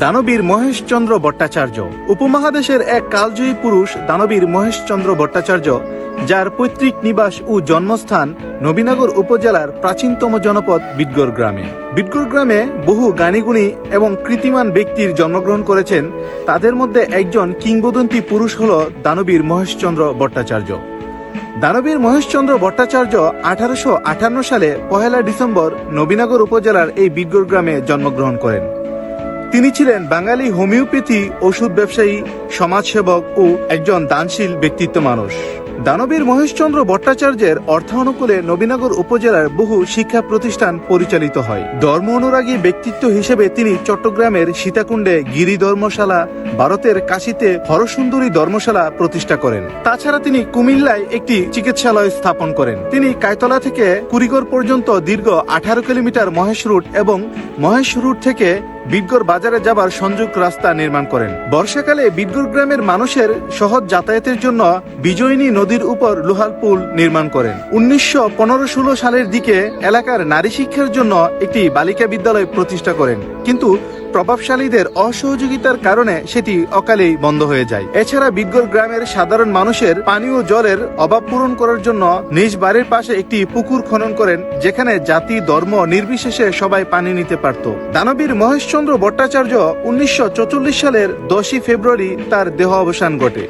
দানবীর মহেশচন্দ্র ভট্টাচার্য উপমহাদেশের এক কালজয়ী পুরুষ দানবীর মহেশচন্দ্র ভট্টাচার্য, যার পৈতৃক নিবাস ও জন্মস্থান নবীনগর উপজেলার প্রাচীনতম জনপদ বিটগড় গ্রামে। বিটগড় গ্রামে বহু জ্ঞানীগুণী এবং কৃতিমান ব্যক্তির জন্মগ্রহণ করেছেন। তাদের মধ্যে একজন কিংবদন্তি পুরুষ হল দানবীর মহেশচন্দ্র ভট্টাচার্য। দানবীর মহেশচন্দ্র ভট্টাচার্য 1858 সালে 1 ডিসেম্বর নবীনগর উপজেলার এই বিটগড় গ্রামে জন্মগ্রহণ করেন। তিনি ছিলেন বাঙালি হোমিওপ্যাথি ওষুধ ব্যবসায়ী, সমাজসেবক ও একজন দানশীল ব্যক্তিত্ব মানুষ। দানবীর মহেশচন্দ্র ভট্টাচার্যের অর্থানুকূলে নবীনগর উপজেলার বহু শিক্ষা প্রতিষ্ঠান পরিচালিত হয়। ধর্ম অনুরাগী ব্যক্তিত্ব হিসেবে তিনি চট্টগ্রামের সীতাকুণ্ডে গিরি ধর্মশালা, ভারতের কাশীতে হরসুন্দরী ধর্মশালা প্রতিষ্ঠা করেন। তাছাড়া তিনি কুমিল্লায় একটি চিকিৎসালয় স্থাপন করেন। তিনি কায়তলা থেকে কুড়িগড় পর্যন্ত দীর্ঘ 18 কিলোমিটার মহেশ রুট এবং মহেশ রুট থেকে বিটগড় বাজারে যাবার সংযোগ রাস্তা নির্মাণ করেন। বর্ষাকালে বিটগড় গ্রামের মানুষের সহজ যাতায়াতের জন্য বিজয়িনী নদীর উপর লোহার পুল নির্মাণ করেন। 1915-16 সালের দিকে এলাকার নারী শিক্ষার জন্য একটি বালিকা বিদ্যালয় প্রতিষ্ঠা করেন, কিন্তু প্রভাবশালীদের অসহযোগিতার কারণে সেটি অকালেই বন্ধ হয়ে যায়। এছাড়া বিটগড় গ্রামের সাধারণ মানুষের পানীয় জলের অভাব পূরণ করার জন্য নিজ বাড়ির পাশে একটি পুকুর খনন করেন, যেখানে জাতি ধর্ম নির্বিশেষে সবাই পানি নিতে পারত। দানবীর মহেশচন্দ্র ভট্টাচার্য 1944 সালের 10 ফেব্রুয়ারি তার দেহ অবসান ঘটে।